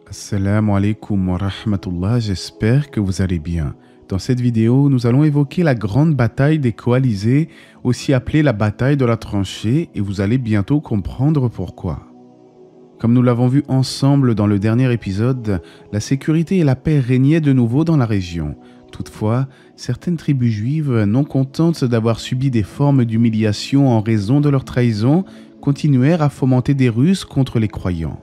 Assalamu alaikum wa rahmatullah, j'espère que vous allez bien. Dans cette vidéo, nous allons évoquer la grande bataille des coalisés, aussi appelée la bataille de la tranchée, et vous allez bientôt comprendre pourquoi. Comme nous l'avons vu ensemble dans le dernier épisode, la sécurité et la paix régnaient de nouveau dans la région. Toutefois, certaines tribus juives, non contentes d'avoir subi des formes d'humiliation en raison de leur trahison, continuèrent à fomenter des ruses contre les croyants.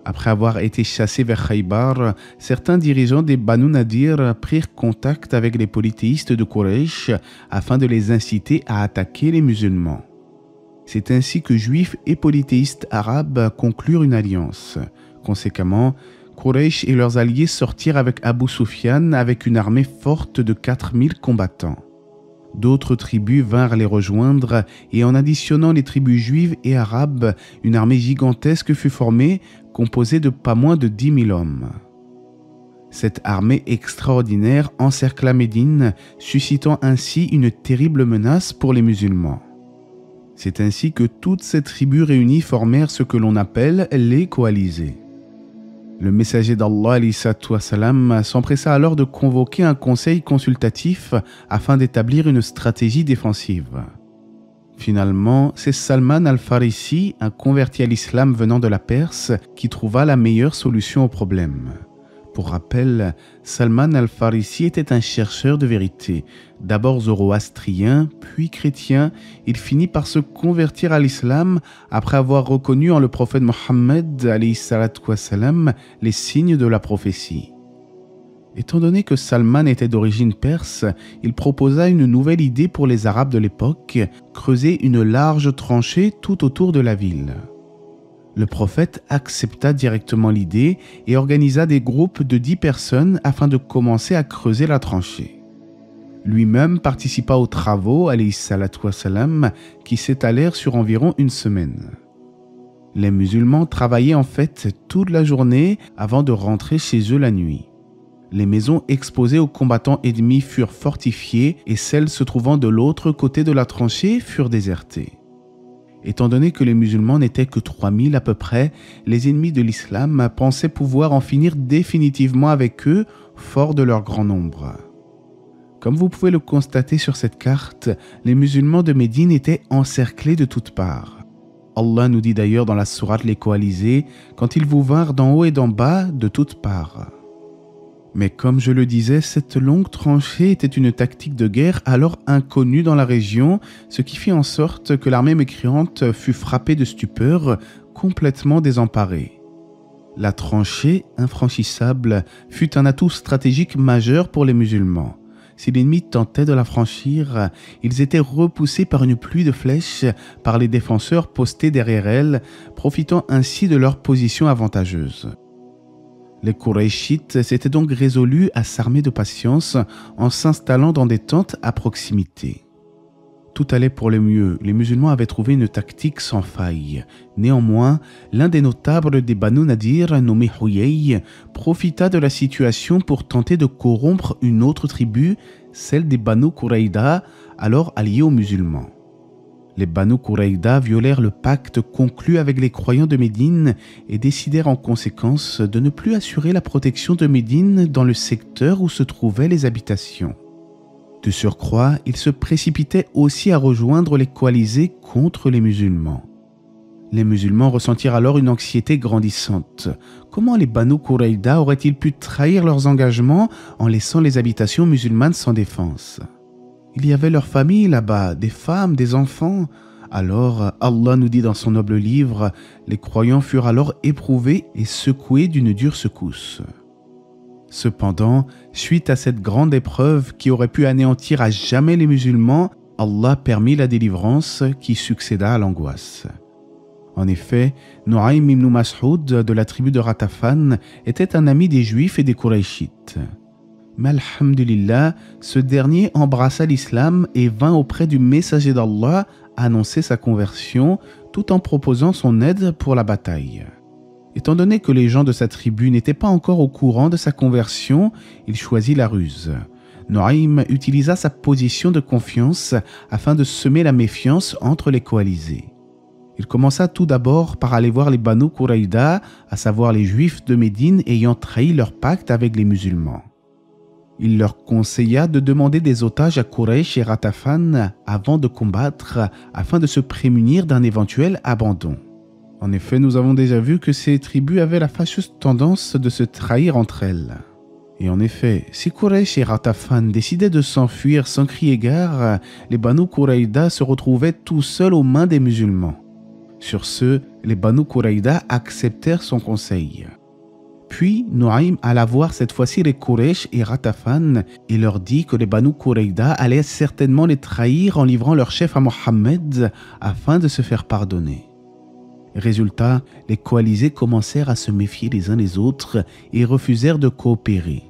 Après avoir été chassés vers Khaybar, certains dirigeants des Banu Nadir prirent contact avec les polythéistes de Quraysh afin de les inciter à attaquer les musulmans. C'est ainsi que juifs et polythéistes arabes conclurent une alliance. Conséquemment, Quraysh et leurs alliés sortirent avec Abu Sufyan avec une armée forte de 4000 combattants. D'autres tribus vinrent les rejoindre et en additionnant les tribus juives et arabes, une armée gigantesque fut formée, composée de pas moins de 10 000 hommes. Cette armée extraordinaire encercla Médine, suscitant ainsi une terrible menace pour les musulmans. C'est ainsi que toutes ces tribus réunies formèrent ce que l'on appelle les coalisés. Le messager d'Allah s'empressa alors de convoquer un conseil consultatif afin d'établir une stratégie défensive. Finalement, c'est Salman al-Farisi, un converti à l'islam venant de la Perse, qui trouva la meilleure solution au problème. Pour rappel, Salman al-Farisi était un chercheur de vérité. D'abord zoroastrien, puis chrétien, il finit par se convertir à l'islam après avoir reconnu en le prophète Mohammed les signes de la prophétie. Étant donné que Salman était d'origine perse, il proposa une nouvelle idée pour les Arabes de l'époque, creuser une large tranchée tout autour de la ville. Le prophète accepta directement l'idée et organisa des groupes de 10 personnes afin de commencer à creuser la tranchée. Lui-même participa aux travaux, qui s'étalèrent sur environ une semaine. Les musulmans travaillaient en fait toute la journée avant de rentrer chez eux la nuit. Les maisons exposées aux combattants ennemis furent fortifiées et celles se trouvant de l'autre côté de la tranchée furent désertées. Étant donné que les musulmans n'étaient que 3000 à peu près, les ennemis de l'islam pensaient pouvoir en finir définitivement avec eux, forts de leur grand nombre. Comme vous pouvez le constater sur cette carte, les musulmans de Médine étaient encerclés de toutes parts. Allah nous dit d'ailleurs dans la sourate Les Coalisés, quand ils vous vinrent d'en haut et d'en bas, de toutes parts. Mais comme je le disais, cette longue tranchée était une tactique de guerre alors inconnue dans la région, ce qui fit en sorte que l'armée mécréante fut frappée de stupeur, complètement désemparée. La tranchée, infranchissable, fut un atout stratégique majeur pour les musulmans. Si l'ennemi tentait de la franchir, ils étaient repoussés par une pluie de flèches par les défenseurs postés derrière elle, profitant ainsi de leur position avantageuse. Les Qurayshites s'étaient donc résolus à s'armer de patience en s'installant dans des tentes à proximité. Tout allait pour le mieux, les musulmans avaient trouvé une tactique sans faille. Néanmoins, l'un des notables des Banu Nadir, nommé Huyay, profita de la situation pour tenter de corrompre une autre tribu, celle des Banu Qurayda, alors alliés aux musulmans. Les Banu Qurayda violèrent le pacte conclu avec les croyants de Médine et décidèrent en conséquence de ne plus assurer la protection de Médine dans le secteur où se trouvaient les habitations. De surcroît, ils se précipitaient aussi à rejoindre les coalisés contre les musulmans. Les musulmans ressentirent alors une anxiété grandissante. Comment les Banu Qurayda auraient-ils pu trahir leurs engagements en laissant les habitations musulmanes sans défense ? Il y avait leur famille là-bas, des femmes, des enfants. Alors, Allah nous dit dans son noble livre, les croyants furent alors éprouvés et secoués d'une dure secousse. Cependant, suite à cette grande épreuve qui aurait pu anéantir à jamais les musulmans, Allah permit la délivrance qui succéda à l'angoisse. En effet, Nu'aym ibn Mas'ud de la tribu de Ratafan était un ami des Juifs et des Qurayshites. Mais alhamdulillah, ce dernier embrassa l'islam et vint auprès du messager d'Allah annoncer sa conversion tout en proposant son aide pour la bataille. Étant donné que les gens de sa tribu n'étaient pas encore au courant de sa conversion, il choisit la ruse. Nu'aym utilisa sa position de confiance afin de semer la méfiance entre les coalisés. Il commença tout d'abord par aller voir les Banu Quraïda, à savoir les Juifs de Médine ayant trahi leur pacte avec les musulmans. Il leur conseilla de demander des otages à Quraysh et Ghatafan avant de combattre, afin de se prémunir d'un éventuel abandon. En effet, nous avons déjà vu que ces tribus avaient la fâcheuse tendance de se trahir entre elles. Et en effet, si Quraysh et Ghatafan décidaient de s'enfuir sans crier gare, les Banu Quraïda se retrouvaient tout seuls aux mains des musulmans. Sur ce, les Banu Quraïda acceptèrent son conseil. Puis, Nuaym alla voir cette fois-ci les Quraysh et Ghatafan et leur dit que les Banu Quraïda allaient certainement les trahir en livrant leur chef à Mohammed afin de se faire pardonner. Résultat, les coalisés commencèrent à se méfier les uns des autres et refusèrent de coopérer.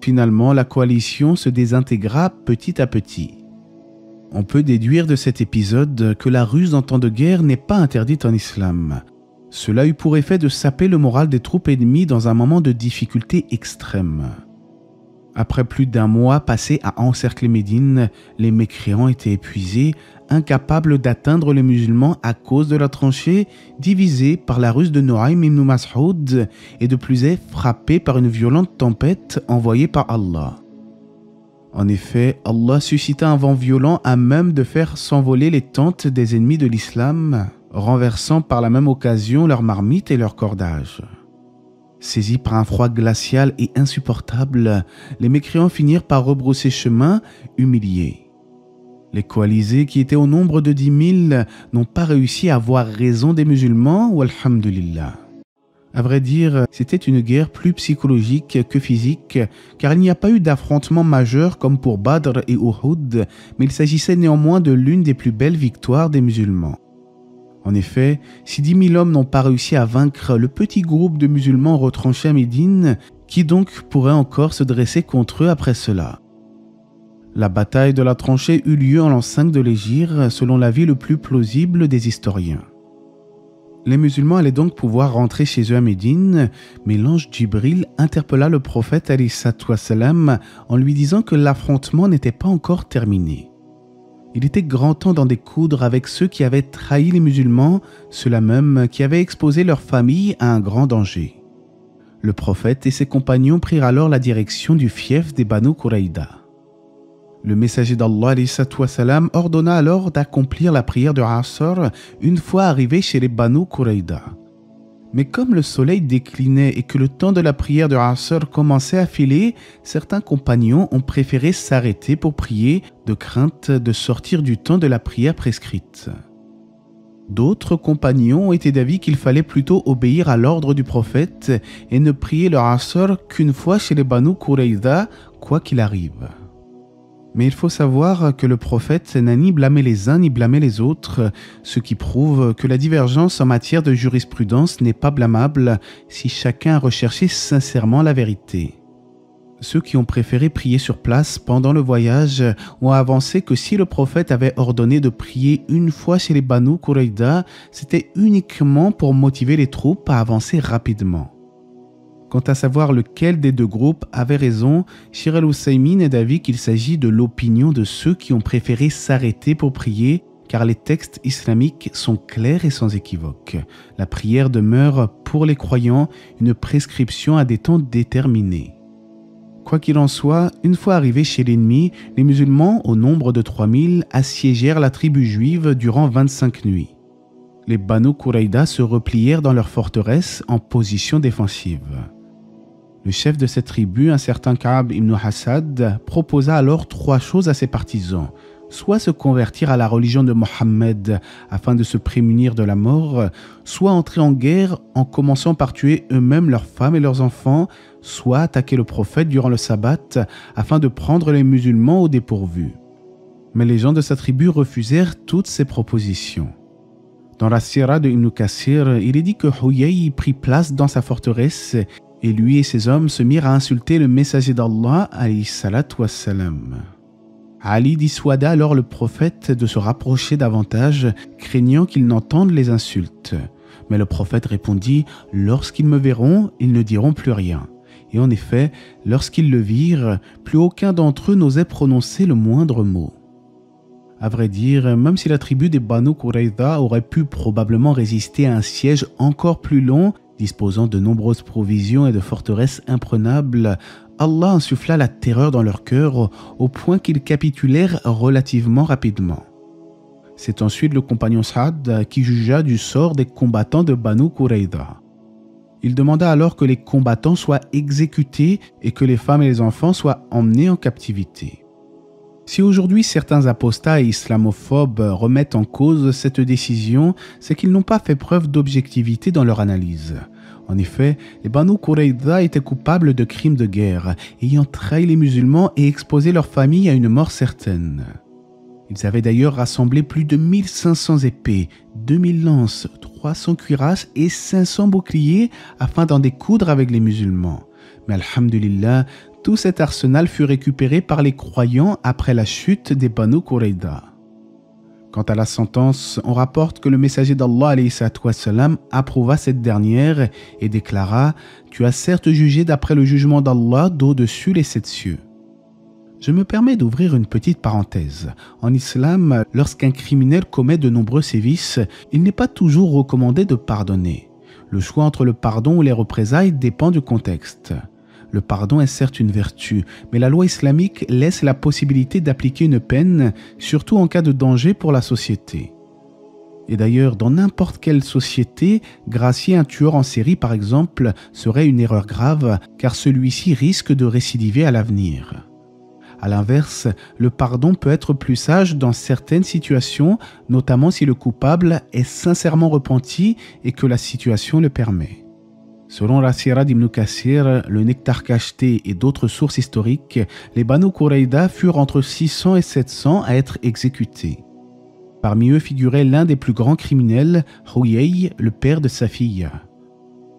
Finalement, la coalition se désintégra petit à petit. On peut déduire de cet épisode que la ruse en temps de guerre n'est pas interdite en islam. Cela eut pour effet de saper le moral des troupes ennemies dans un moment de difficulté extrême. Après plus d'un mois passé à encercler Médine, les mécréants étaient épuisés, incapables d'atteindre les musulmans à cause de la tranchée, divisés par la ruse de Nuaym ibn Mas'ud et de plus est frappés par une violente tempête envoyée par Allah. En effet, Allah suscita un vent violent à même de faire s'envoler les tentes des ennemis de l'islam, renversant par la même occasion leurs marmites et leurs cordages. Saisis par un froid glacial et insupportable, les mécréants finirent par rebrousser chemin, humiliés. Les coalisés, qui étaient au nombre de 10 000, n'ont pas réussi à avoir raison des musulmans, walhamdulillah. À vrai dire, c'était une guerre plus psychologique que physique, car il n'y a pas eu d'affrontement majeur comme pour Badr et Uhud, mais il s'agissait néanmoins de l'une des plus belles victoires des musulmans. En effet, si 10 000 hommes n'ont pas réussi à vaincre le petit groupe de musulmans retranchés à Médine, qui donc pourrait encore se dresser contre eux après cela? La bataille de la tranchée eut lieu en l'an 5 de l'Hégire, selon l'avis le plus plausible des historiens. Les musulmans allaient donc pouvoir rentrer chez eux à Médine, mais l'ange Djibril interpella le prophète alayhi salatu wassalam en lui disant que l'affrontement n'était pas encore terminé. Il était grand temps d'en découdre avec ceux qui avaient trahi les musulmans, ceux-là même qui avaient exposé leur famille à un grand danger. Le prophète et ses compagnons prirent alors la direction du fief des Banu Quraïda. Le messager d'Allah alayhi salatu wassalam ordonna alors d'accomplir la prière de Asr une fois arrivé chez les Banu Quraïda. Mais comme le soleil déclinait et que le temps de la prière de Asr commençait à filer, certains compagnons ont préféré s'arrêter pour prier de crainte de sortir du temps de la prière prescrite. D'autres compagnons ont été d'avis qu'il fallait plutôt obéir à l'ordre du prophète et ne prier le Asr qu'une fois chez les Banu Quraïda, quoi qu'il arrive. Mais il faut savoir que le prophète n'a ni blâmé les uns ni blâmé les autres, ce qui prouve que la divergence en matière de jurisprudence n'est pas blâmable si chacun a recherché sincèrement la vérité. Ceux qui ont préféré prier sur place pendant le voyage ont avancé que si le prophète avait ordonné de prier une fois chez les Banu Quraïda, c'était uniquement pour motiver les troupes à avancer rapidement. Quant à savoir lequel des deux groupes avait raison, Sheikh al-Husaymin est d'avis qu'il s'agit de l'opinion de ceux qui ont préféré s'arrêter pour prier, car les textes islamiques sont clairs et sans équivoque. La prière demeure, pour les croyants, une prescription à des temps déterminés. Quoi qu'il en soit, une fois arrivés chez l'ennemi, les musulmans, au nombre de 3000, assiégèrent la tribu juive durant 25 nuits. Les Banu Quraïda se replièrent dans leur forteresse en position défensive. Le chef de cette tribu, un certain Ka'b ibn Hassad, proposa alors 3 choses à ses partisans. Soit se convertir à la religion de Mohammed afin de se prémunir de la mort, soit entrer en guerre en commençant par tuer eux-mêmes leurs femmes et leurs enfants, soit attaquer le prophète durant le sabbat afin de prendre les musulmans au dépourvu. Mais les gens de sa tribu refusèrent toutes ces propositions. Dans la sira de Ibn Kassir, il est dit que Huyay prit place dans sa forteresse et lui et ses hommes se mirent à insulter le messager d'Allah alayhi salatu wassalam. Ali dissuada alors le prophète de se rapprocher davantage, craignant qu'ils n'entendent les insultes. Mais le prophète répondit « Lorsqu'ils me verront, ils ne diront plus rien. » Et en effet, lorsqu'ils le virent, plus aucun d'entre eux n'osait prononcer le moindre mot. À vrai dire, même si la tribu des Banu Qurayza aurait pu probablement résister à un siège encore plus long, disposant de nombreuses provisions et de forteresses imprenables, Allah insuffla la terreur dans leur cœur au point qu'ils capitulèrent relativement rapidement. C'est ensuite le compagnon Saad qui jugea du sort des combattants de Banu Qurayza. Il demanda alors que les combattants soient exécutés et que les femmes et les enfants soient emmenés en captivité. Si aujourd'hui certains apostats et islamophobes remettent en cause cette décision, c'est qu'ils n'ont pas fait preuve d'objectivité dans leur analyse. En effet, les Banu Qurayza étaient coupables de crimes de guerre, ayant trahi les musulmans et exposé leur famille à une mort certaine. Ils avaient d'ailleurs rassemblé plus de 1500 épées, 2000 lances, 300 cuirasses et 500 boucliers afin d'en découdre avec les musulmans. Mais alhamdulillah, tout cet arsenal fut récupéré par les croyants après la chute des Banu Qurayza. Quant à la sentence, on rapporte que le messager d'Allah approuva cette dernière et déclara « Tu as certes jugé d'après le jugement d'Allah d'au-dessus les 7 cieux ». Je me permets d'ouvrir une petite parenthèse. En islam, lorsqu'un criminel commet de nombreux sévices, il n'est pas toujours recommandé de pardonner. Le choix entre le pardon ou les représailles dépend du contexte. Le pardon est certes une vertu, mais la loi islamique laisse la possibilité d'appliquer une peine, surtout en cas de danger pour la société. Et d'ailleurs, dans n'importe quelle société, gracier un tueur en série par exemple serait une erreur grave, car celui-ci risque de récidiver à l'avenir. A l'inverse, le pardon peut être plus sage dans certaines situations, notamment si le coupable est sincèrement repenti et que la situation le permet. Selon la Sira d'Ibn Kathir, le Nectar cacheté et d'autres sources historiques, les Banu Qurayza furent entre 600 et 700 à être exécutés. Parmi eux figurait l'un des plus grands criminels, Huyay, le père de Safiya.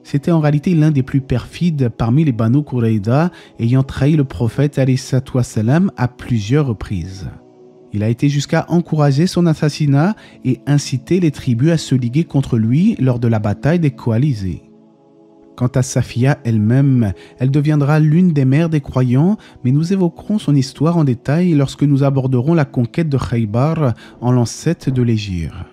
C'était en réalité l'un des plus perfides parmi les Banu Qurayza, ayant trahi le prophète ﷺ à plusieurs reprises. Il a été jusqu'à encourager son assassinat et inciter les tribus à se liguer contre lui lors de la bataille des coalisés. Quant à Safiya elle-même, elle deviendra l'une des mères des croyants, mais nous évoquerons son histoire en détail lorsque nous aborderons la conquête de Khaybar en l'an 7 de l'Hégire.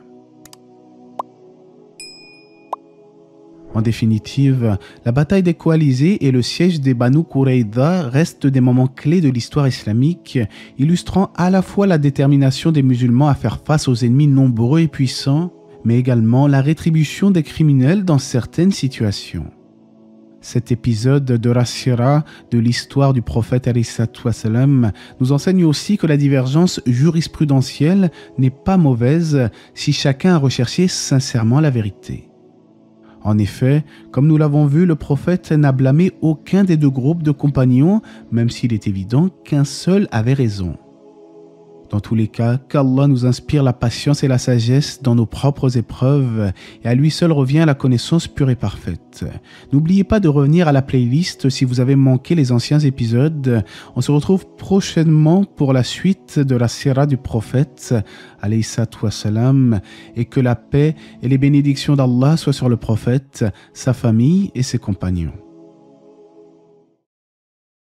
En définitive, la bataille des coalisés et le siège des Banu Qurayza restent des moments clés de l'histoire islamique, illustrant à la fois la détermination des musulmans à faire face aux ennemis nombreux et puissants, mais également la rétribution des criminels dans certaines situations. Cet épisode de la Sira, de l'histoire du prophète ﷺ, nous enseigne aussi que la divergence jurisprudentielle n'est pas mauvaise si chacun a recherché sincèrement la vérité. En effet, comme nous l'avons vu, le prophète n'a blâmé aucun des deux groupes de compagnons, même s'il est évident qu'un seul avait raison. Dans tous les cas, qu'Allah nous inspire la patience et la sagesse dans nos propres épreuves, et à lui seul revient la connaissance pure et parfaite. N'oubliez pas de revenir à la playlist si vous avez manqué les anciens épisodes. On se retrouve prochainement pour la suite de la sira du prophète, alayhi salatu wassalam, et que la paix et les bénédictions d'Allah soient sur le prophète, sa famille et ses compagnons.